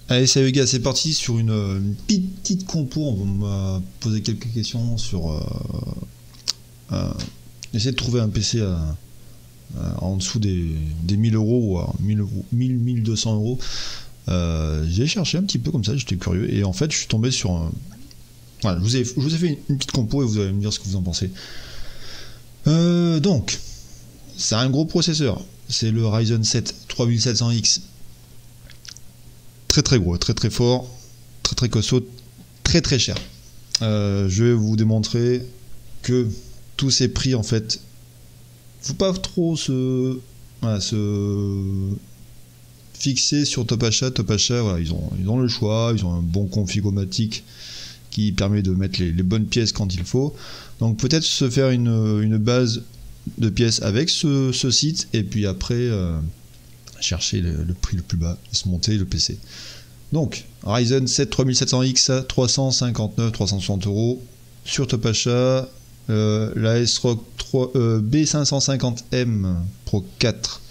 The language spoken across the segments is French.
Allez, salut les gars, c'est parti sur une petite compo. On m'a posé quelques questions sur essayer de trouver un PC en dessous des 1000 euros ou à 1000 euros, 1200 euros. J'ai cherché un petit peu comme ça, j'étais curieux et en fait je suis tombé sur un... Voilà, je vous ai fait une petite compo et vous allez me dire ce que vous en pensez. Donc, c'est un gros processeur, c'est le Ryzen 7 3700X. Très très gros, très très fort, très très costaud, très très cher. Je vais vous démontrer que tous ces prix en fait, faut pas trop se fixer sur Top Achat. Top Achat, voilà, ils ont le choix, ils ont un bon config-o-matic qui permet de mettre les bonnes pièces quand il faut. Donc peut-être se faire une base de pièces avec ce site et puis après chercher le prix le plus bas et se monter le PC. Donc Ryzen 7 3700X à 360 euros sur Top Achat. La S-Rock B550M Pro 4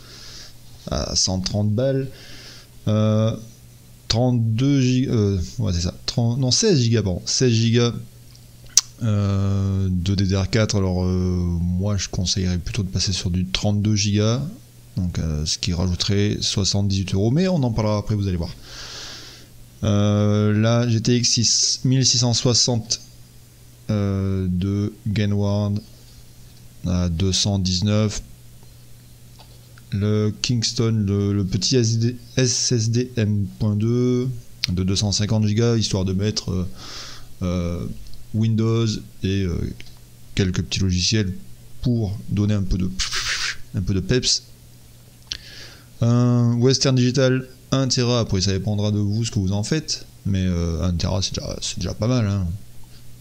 à 130 balles. 32 Go, ouais c'est ça, 16 Go, pardon, 16 Go de DDR4. Alors moi je conseillerais plutôt de passer sur du 32 Go, donc ce qui rajouterait 78 euros, mais on en parlera après, vous allez voir. La GTX 1660 de Gainward à 219. Le Kingston, le petit SSD M.2 de 250 Go, histoire de mettre Windows et quelques petits logiciels pour donner un peu de peps. Un Western Digital 1 Tera, après ça dépendra de vous ce que vous en faites, mais 1 Tera c'est déjà pas mal, hein,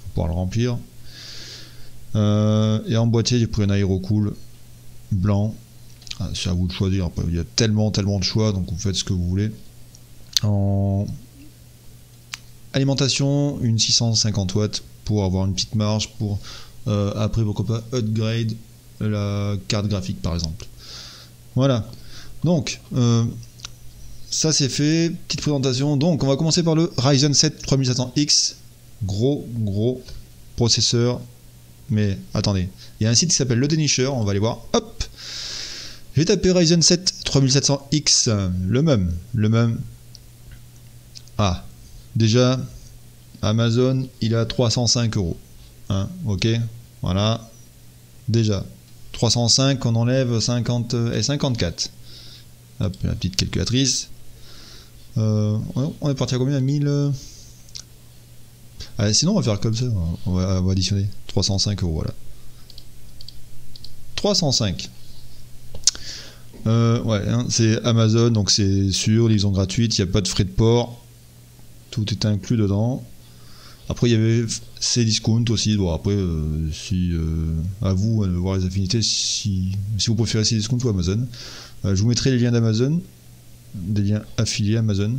pour pouvoir le remplir. Et en boîtier j'ai pris un Aerocool blanc. C'est à vous de choisir, après il y a tellement de choix, donc vous faites ce que vous voulez. En alimentation, une 650 watts pour avoir une petite marge pour après pourquoi pas upgrade la carte graphique par exemple. Voilà, donc ça c'est fait, petite présentation. Donc on va commencer par le Ryzen 7 3700X, gros processeur. Mais attendez, il y a un site qui s'appelle Le Dénicheur, on va aller voir. Hop, j'ai tapé Ryzen 7 3700X, le même. Ah, déjà, Amazon, il a 305 euros. Hein, ok, voilà. Déjà, 305, on enlève 50 et 54. Hop, la petite calculatrice. On est parti à combien? 1000. Allez, sinon, on va faire comme ça. On va additionner. 305 euros, voilà. 305. Ouais, hein, c'est Amazon, donc c'est sûr, livraison gratuite, il n'y a pas de frais de port, tout est inclus dedans. Après il y avait Cdiscount aussi, bon après si à vous de voir les affinités, si vous préférez Cdiscount ou Amazon. Je vous mettrai les liens d'Amazon, des liens affiliés Amazon.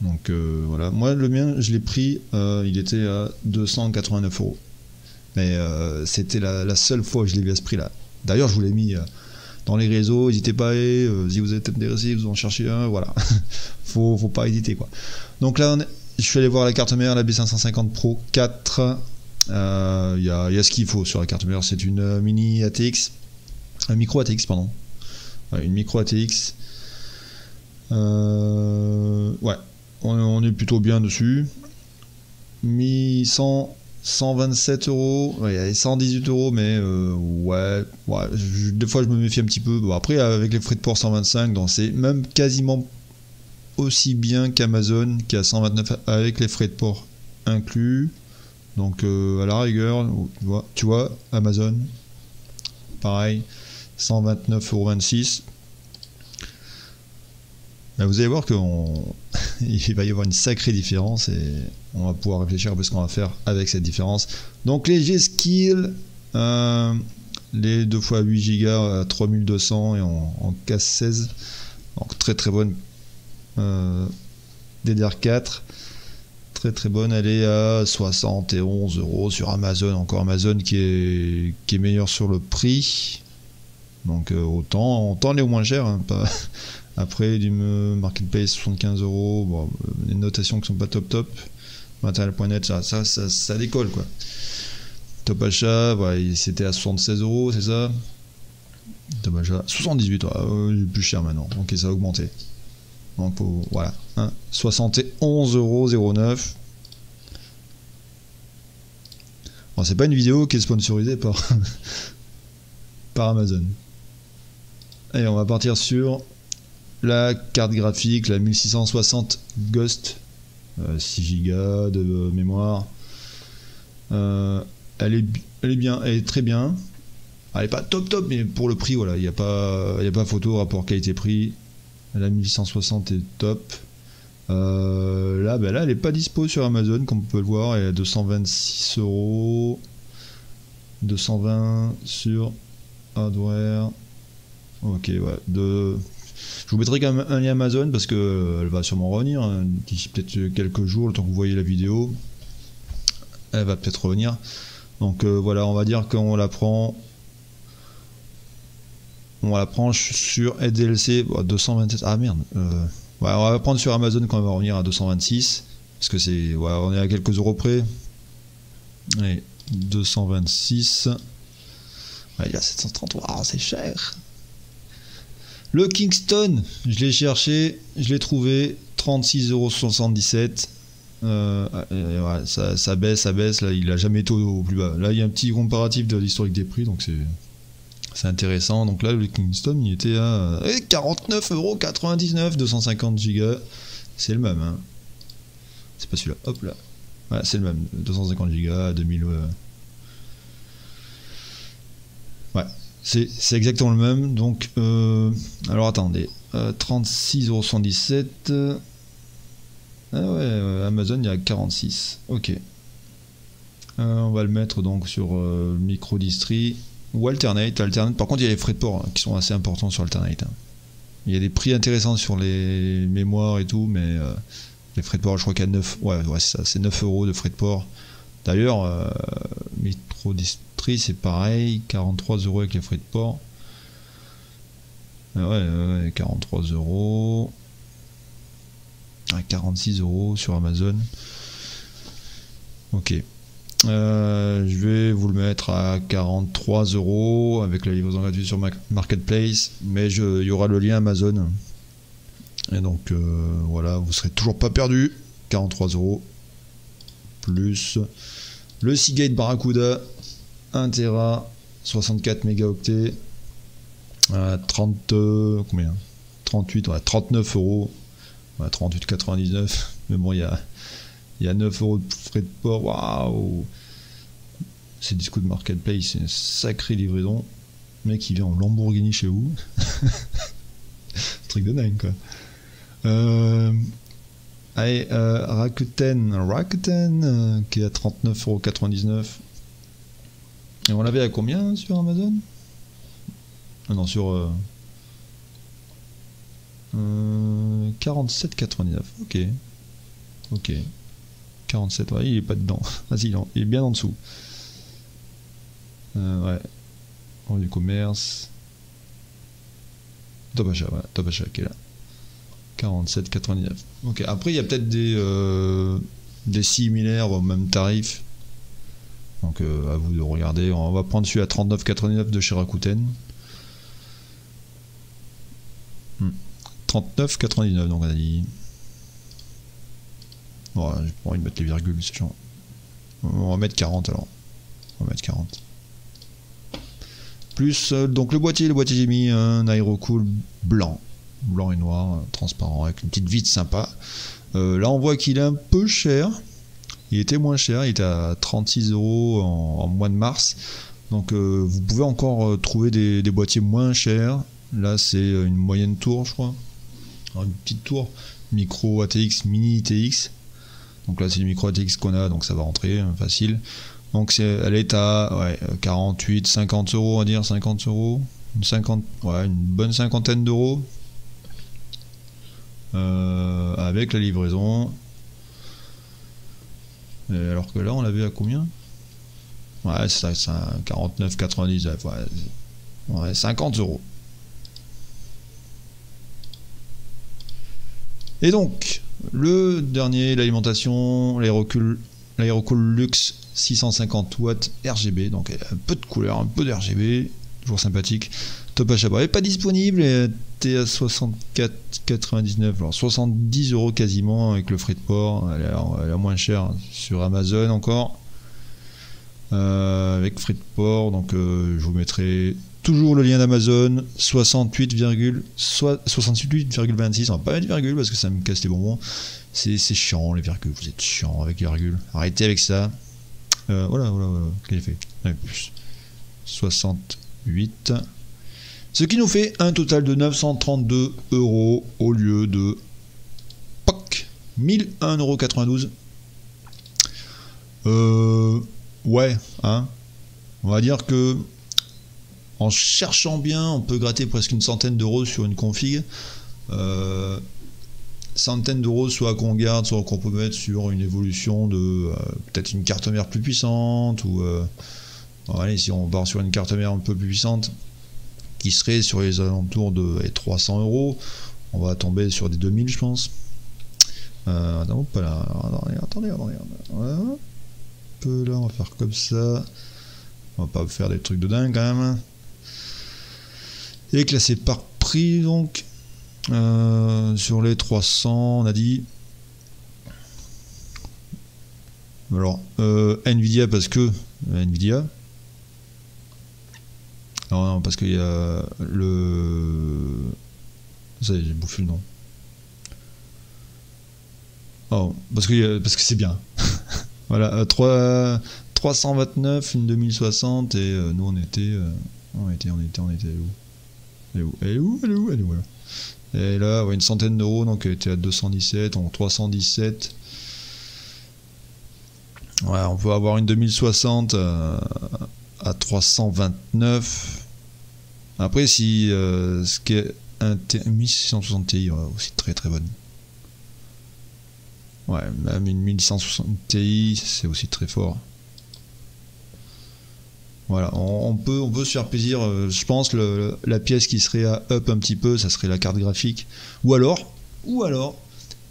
Donc voilà, moi le mien je l'ai pris, il était à 289 euros. Mais c'était la seule fois que je l'ai vu à ce prix là. D'ailleurs je vous l'ai mis dans les réseaux, n'hésitez pas, si vous êtes intéressé, vous en cherchez un, voilà. faut pas hésiter quoi. Donc là, je suis allé voir la carte mère, la B550 Pro 4. Il y a ce qu'il faut sur la carte mère, c'est une mini ATX, un micro ATX, pardon. Ouais, une micro ATX. Ouais, on est plutôt bien dessus. 127 euros, ouais, 118 euros, mais ouais, des fois je me méfie un petit peu. Bon, après, avec les frais de port 125, donc c'est même quasiment aussi bien qu'Amazon qui a 129 avec les frais de port inclus. Donc à la rigueur, tu vois, Amazon, pareil, 129,26 €. Ben, vous allez voir qu'il va y avoir une sacrée différence et on va pouvoir réfléchir un peu ce qu'on va faire avec cette différence. Donc les G-Skill, les 2 x 8 Go à 3200 et en casse 16, donc très bonne. DDR4, très bonne, elle est à 71 euros sur Amazon, encore Amazon qui est meilleur sur le prix. Donc autant les moins chers, hein, Après, du marketplace 75 €, bon, les notations qui sont pas top. Matériel.net, ça décolle quoi. Top achat, voilà, c'était à 76 €, c'est ça. Top achat, 78, plus cher maintenant, ok, ça a augmenté. Donc voilà, hein, 71,09 €. Bon, c'est pas une vidéo qui est sponsorisée par, par Amazon. Allez, on va partir sur la carte graphique, la 1660 Ghost, 6 Go de mémoire. Elle est bien, elle est très bien. Elle est pas top, mais pour le prix, voilà, il n'y a pas photo, rapport qualité-prix. La 1860 est top. Là, elle n'est pas dispo sur Amazon, comme on peut le voir, elle est à 226 €. 220 sur Hardware. Ok, ouais. Je vous mettrai quand même un lien Amazon parce que elle va sûrement revenir hein, d'ici peut-être quelques jours, le temps que vous voyez la vidéo. Elle va peut-être revenir. Donc voilà, on va dire qu'on la prend. On la prend sur SDLC 227. Ah merde. Ouais, on va prendre sur Amazon quand on va revenir à 226. Parce que c'est. Ouais, on est à quelques euros près. Allez, 226. Ouais, il y a 730. Waouh, c'est cher. Le Kingston, je l'ai cherché, je l'ai trouvé. 36,77 €. Ouais, ça baisse. Là, il a jamais été au plus bas. Là, il y a un petit comparatif de l'historique des prix, donc c'est intéressant. Donc là, le Kingston, il était à 49,99 €, 250 Go. C'est le même. Hein. C'est pas celui-là. Hop là. Ouais, c'est le même. 250 Go, 2000. Ouais, c'est exactement le même. Donc, alors attendez. 36,77 €. Ah ouais, Amazon, il y a 46. Ok. On va le mettre donc sur micro-distri. Ou Alternate. Par contre, il y a les frais de port hein, qui sont assez importants sur Alternate. Hein. Il y a des prix intéressants sur les mémoires et tout, mais les frais de port, je crois qu'il y a 9. Ouais, c'est ça, c'est 9 € de frais de port. D'ailleurs, Microdistri, c'est pareil, 43 € avec les frais de port. Ouais, 43 €. 46 € sur Amazon. Ok. Je vais vous le mettre à 43 € avec la livraison gratuite sur Marketplace, mais il y aura le lien Amazon. Et donc voilà, vous serez toujours pas perdu. 43 € plus le Seagate Barracuda 1 Tera 64 mégaoctets à combien 38, ouais, 39 €. Ouais, 38,99 €. Mais bon, il y a 9 € de frais de port. Waouh! C'est disco de Marketplace, c'est une sacrée livraison. Le mec, il vient en Lamborghini chez vous. Truc de dingue, quoi. Allez, Rakuten qui est à 39,99 €. Et on l'avait à combien sur Amazon? Ah non, sur 47,99 €. Ok. 47, ouais, il est pas dedans. Vas-y, il est bien en dessous. Ouais. En du commerce. Top achat, ouais, top achat qui est là. 47,99 €. Ok, après il y a peut-être des similaires au même tarif. Donc à vous de regarder. On va prendre celui à 39,99 € de chez Rakuten. 39,99 € donc on a dit. Bon, j'ai pas envie de mettre les virgules, c'est chiant. On va mettre 40 alors. On va mettre 40. Plus donc le boîtier j'ai mis un Aerocool blanc et noir, transparent, avec une petite vitre sympa. Là on voit qu'il est un peu cher. Il était moins cher, il était à 36 € en mois de mars. Donc vous pouvez encore trouver des boîtiers moins chers. Là c'est une moyenne tour je crois. Alors, une petite tour micro ATX, mini ITX. Donc là c'est du micro ATX qu'on a, donc ça va rentrer facile. Donc elle est à 48, 50 €, on va dire 50 €. Une bonne cinquantaine d'euros. Avec la livraison. Et alors que là on l'avait à combien? Ouais, c'est ça, 49,99. Ouais, 50 €. Et donc, le dernier, l'alimentation, l'aérocool Luxe 650 watts RGB, donc un peu de couleur, un peu d'RGB, toujours sympathique. Top achat, elle n'est pas disponible, elle était à 64,99, alors 70 € quasiment avec le frais de port, elle est moins chère sur Amazon encore, avec frais de port, donc je vous mettrai toujours le lien d'Amazon, 68,26, on va pas mettre virgule parce que ça me casse les bonbons, c'est chiant les virgules, vous êtes chiant avec les virgules, arrêtez avec ça, voilà, quel effet, plus 68. Ce qui nous fait un total de 932 € au lieu de 1001,92 €. Ouais, hein. On va dire que en cherchant bien, on peut gratter presque une centaine d'euros sur une config. Centaines d'euros, soit qu'on garde, soit qu'on peut mettre sur une évolution de peut-être une carte mère plus puissante, ou allez, si on part sur une carte mère un peu plus puissante, qui serait sur les alentours de 300 €, on va tomber sur des 2000, je pense. Attendez, voilà. Là, on va faire comme ça. On va pas faire des trucs de dingue quand même. Et classé par prix, donc sur les 300, on a dit. Alors, Nvidia, parce que Nvidia. Non, parce qu'il y a le. Ça y est, j'ai bouffé le nom. Oh, parce que c'est bien. Voilà, 329, une 2060, et nous on était où? Elle est où voilà. Et là, ouais, une centaine d'euros, donc elle était à 217, donc 317. Ouais, on peut avoir une 2060 à 329. Après, si ce qui est un 1660 Ti, ouais, aussi très très bonne. Ouais, même une 1160 Ti, c'est aussi très fort. Voilà, on peut se faire plaisir. Je pense la pièce qui serait à up un petit peu, ça serait la carte graphique. Ou alors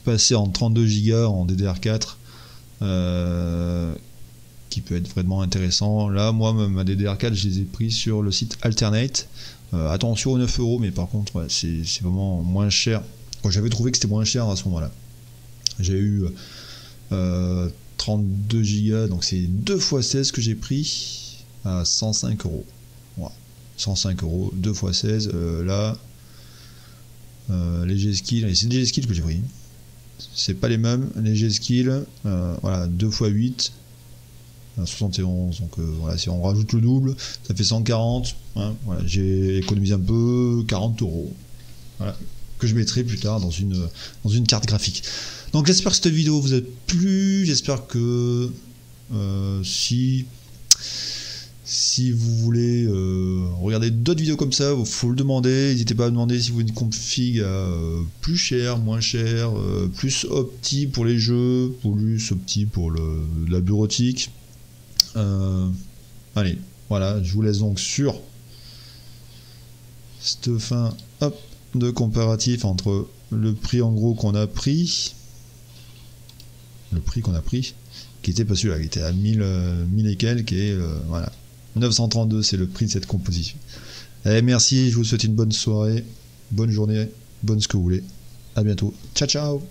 passer en 32 Go en DDR4. Qui peut être vraiment intéressant. Là, moi, ma DDR4, je les ai pris sur le site Alternate. Attention aux 9 €, mais par contre, ouais, c'est vraiment moins cher. J'avais trouvé que c'était moins cher à ce moment-là. J'ai eu 32 Go, donc c'est 2 x 16 que j'ai pris à 105 €. Ouais, 105 €, 2 x 16. Là, les G-Skills, c'est des G-Skills que j'ai pris. C'est pas les mêmes, les G-Skills, voilà, 2 x 8. 71, donc voilà, si on rajoute le double, ça fait 140. Hein, voilà, j'ai économisé un peu, 40 €. Voilà, que je mettrai plus tard dans une carte graphique. Donc j'espère que cette vidéo vous a plu, j'espère que si vous voulez regarder d'autres vidéos comme ça, il faut le demander, n'hésitez pas à demander si vous voulez une config plus cher, moins cher, plus opti pour les jeux, plus opti pour la bureautique. Allez, voilà, je vous laisse donc sur cette fin de comparatif entre le prix en gros qu'on a pris, qui était pas celui-là, qui était à 1000 et quelques, et voilà, 932, c'est le prix de cette composition. Allez, merci, je vous souhaite une bonne soirée, bonne journée, bonne ce que vous voulez. À bientôt. Ciao, ciao.